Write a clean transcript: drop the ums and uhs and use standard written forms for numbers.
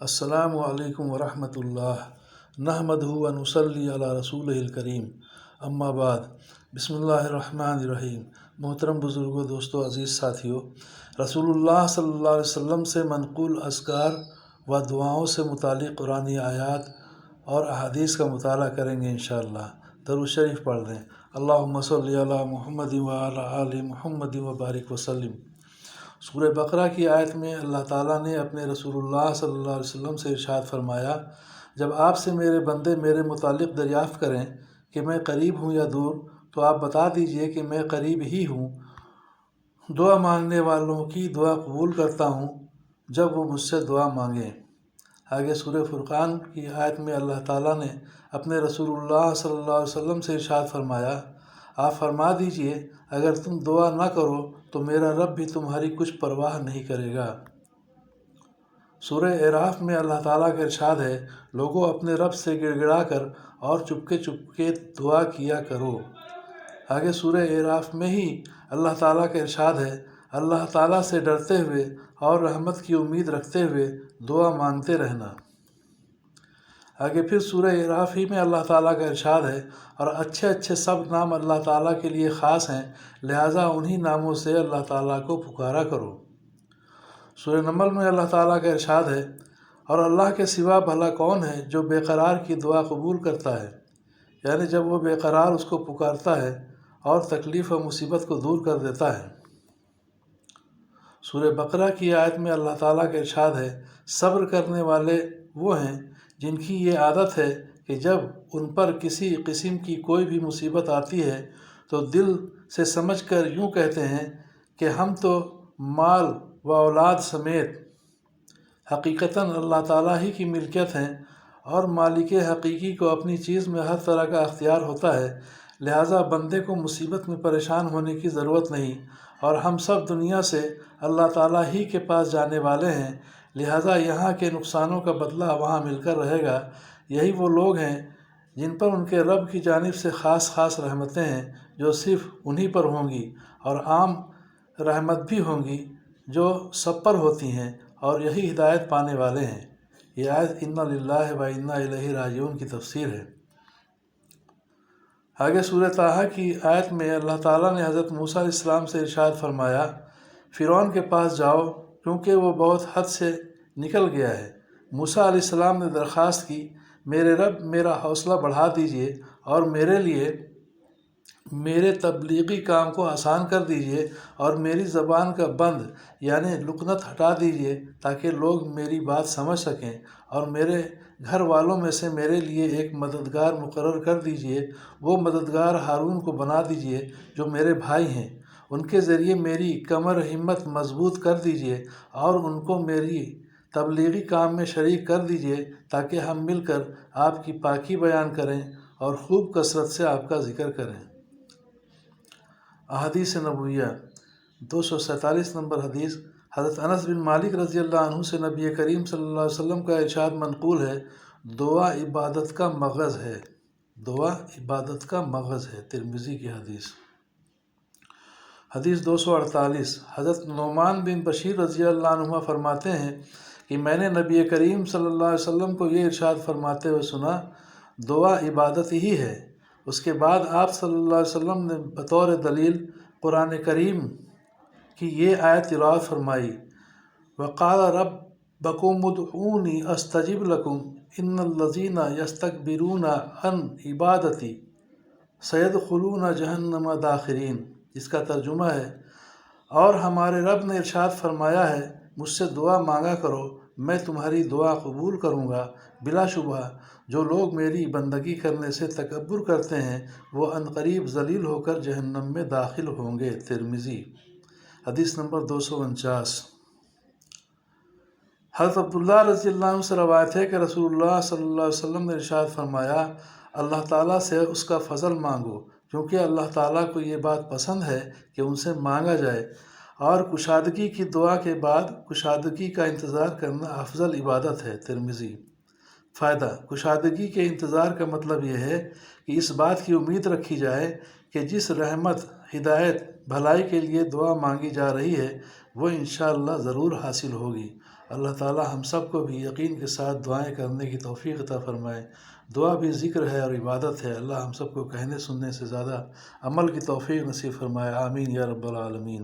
السلام علیکم ورحمۃ اللہ نحمدہ و نصلی علی رسولہ الکریم اما بعد بسم اللہ الرحمن الرحیم۔ محترم بزرگوں، دوستو، عزیز ساتھیوں، رسول اللہ صلی اللہ علیہ وسلم سے منقول اذکار و دعاؤں سے متعلق قرآنی آیات اور احادیث کا مطالعہ کریں گے انشاءاللہ۔ درود شریف پڑھ لیں۔ اللہم صلی علی محمد و علی آل محمد و بارک وسلم۔ سورہ بقرہ کی آیت میں اللہ تعالیٰ نے اپنے رسول اللہ صلی اللہ علیہ وسلم سے ارشاد فرمایا، جب آپ سے میرے بندے میرے متعلق دریافت کریں کہ میں قریب ہوں یا دور، تو آپ بتا دیجئے کہ میں قریب ہی ہوں، دعا مانگنے والوں کی دعا قبول کرتا ہوں جب وہ مجھ سے دعا مانگیں۔ آگے سورہ فرقان کی آیت میں اللہ تعالیٰ نے اپنے رسول اللہ صلی اللہ علیہ وسلم سے ارشاد فرمایا، آپ فرما دیجئے اگر تم دعا نہ کرو تو میرا رب بھی تمہاری کچھ پرواہ نہیں کرے گا۔ سورہ اعراف میں اللہ تعالیٰ کا ارشاد ہے، لوگوں اپنے رب سے گڑ گڑا کر اور چپکے چپکے دعا کیا کرو۔ آگے سورہ اعراف میں ہی اللہ تعالیٰ کا ارشاد ہے، اللہ تعالیٰ سے ڈرتے ہوئے اور رحمت کی امید رکھتے ہوئے دعا مانگتے رہنا۔ آگے پھر سورہ اعراف ہی میں اللہ تعالیٰ کا ارشاد ہے، اور اچھے اچھے سب نام اللہ تعالیٰ کے لیے خاص ہیں، لہٰذا انہی ناموں سے اللہ تعالیٰ کو پکارا کرو۔ سورہ نمل میں اللہ تعالیٰ کا ارشاد ہے، اور اللہ کے سوا بھلا کون ہے جو بے قرار کی دعا قبول کرتا ہے، یعنی جب وہ بے قرار اس کو پکارتا ہے اور تکلیف و مصیبت کو دور کر دیتا ہے۔ سورہ بقرہ کی آیت میں اللہ تعالیٰ کا ارشاد ہے، صبر کرنے والے وہ ہیں جن کی یہ عادت ہے کہ جب ان پر کسی قسم کی کوئی بھی مصیبت آتی ہے تو دل سے سمجھ کر یوں کہتے ہیں کہ ہم تو مال و اولاد سمیت حقیقتاً اللہ تعالیٰ ہی کی ملکیت ہیں، اور مالک حقیقی کو اپنی چیز میں ہر طرح کا اختیار ہوتا ہے، لہٰذا بندے کو مصیبت میں پریشان ہونے کی ضرورت نہیں، اور ہم سب دنیا سے اللہ تعالیٰ ہی کے پاس جانے والے ہیں، لہٰذا یہاں کے نقصانوں کا بدلہ وہاں مل کر رہے گا۔ یہی وہ لوگ ہیں جن پر ان کے رب کی جانب سے خاص خاص رحمتیں ہیں جو صرف انہی پر ہوں گی، اور عام رحمت بھی ہوں گی جو سب پر ہوتی ہیں، اور یہی ہدایت پانے والے ہیں۔ یہ آیت انا للہ و انا الیہ راجعون کی تفسیر ہے۔ آگے سورہ طٰہٰ کی آیت میں اللہ تعالیٰ نے حضرت موسیٰ علیہ السلام سے ارشاد فرمایا، فرعون کے پاس جاؤ کیونکہ وہ بہت حد سے نکل گیا ہے۔ موسیٰ علیہ السلام نے درخواست کی، میرے رب میرا حوصلہ بڑھا دیجئے اور میرے لیے میرے تبلیغی کام کو آسان کر دیجئے، اور میری زبان کا بند یعنی لکنت ہٹا دیجئے تاکہ لوگ میری بات سمجھ سکیں، اور میرے گھر والوں میں سے میرے لیے ایک مددگار مقرر کر دیجئے، وہ مددگار ہارون کو بنا دیجئے جو میرے بھائی ہیں، ان کے ذریعے میری کمر ہمت مضبوط کر دیجئے، اور ان کو میری تبلیغی کام میں شریک کر دیجئے تاکہ ہم مل کر آپ کی پاکی بیان کریں اور خوب کثرت سے آپ کا ذکر کریں۔ احادیث نبویہ 247 نمبر حدیث، حضرت انس بن مالک رضی اللہ عنہ سے نبی کریم صلی اللہ علیہ وسلم کا ارشاد منقول ہے، دعا عبادت کا مغز ہے، دعا عبادت کا مغز ہے۔ ترمذی کی حدیث۔ حدیث 248، حضرت نعمان بن بشیر رضی اللہ عنہ فرماتے ہیں کہ میں نے نبی کریم صلی اللہ علیہ وسلم کو یہ ارشاد فرماتے ہوئے سنا، دعا عبادت ہی ہے۔ اس کے بعد آپ صلی اللہ علیہ وسلم نے بطور دلیل قرآن کریم کی یہ آیت تلاوت فرمائی، وَقَالَ رَبُّكُمُ ادْعُونِي أَسْتَجِبْ لَكُمْ إِنَّ الَّذِينَ يَسْتَكْبِرُونَ عَنْ عِبَادَتِي سَيَدْخُلُونَ جَهَنَّمَ دَاخِرِينَ، جس کا ترجمہ ہے، اور ہمارے رب نے ارشاد فرمایا ہے، مجھ سے دعا مانگا کرو، میں تمہاری دعا قبول کروں گا، بلا شبہ جو لوگ میری بندگی کرنے سے تکبر کرتے ہیں وہ عنقریب ذلیل ہو کر جہنم میں داخل ہوں گے۔ ترمذی۔ حدیث نمبر 249، حضرت عبداللہ رضی اللہ عنہ سے روایت ہے کہ رسول اللہ صلی اللہ علیہ وسلم نے ارشاد فرمایا، اللہ تعالیٰ سے اس کا فضل مانگو، کیونکہ اللہ تعالیٰ کو یہ بات پسند ہے کہ ان سے مانگا جائے، اور کشادگی کی دعا کے بعد کشادگی کا انتظار کرنا افضل عبادت ہے۔ ترمذی۔ فائدہ، کشادگی کے انتظار کا مطلب یہ ہے کہ اس بات کی امید رکھی جائے کہ جس رحمت، ہدایت، بھلائی کے لیے دعا مانگی جا رہی ہے وہ انشاءاللہ ضرور حاصل ہوگی، اللہ تعالی ہم سب کو بھی یقین کے ساتھ دعائیں کرنے کی توفیق عطا فرمائے۔ دعا بھی ذکر ہے اور عبادت ہے، اللہ ہم سب کو کہنے سننے سے زیادہ عمل کی توفیق نصیب فرمائے، آمین یا رب العالمین۔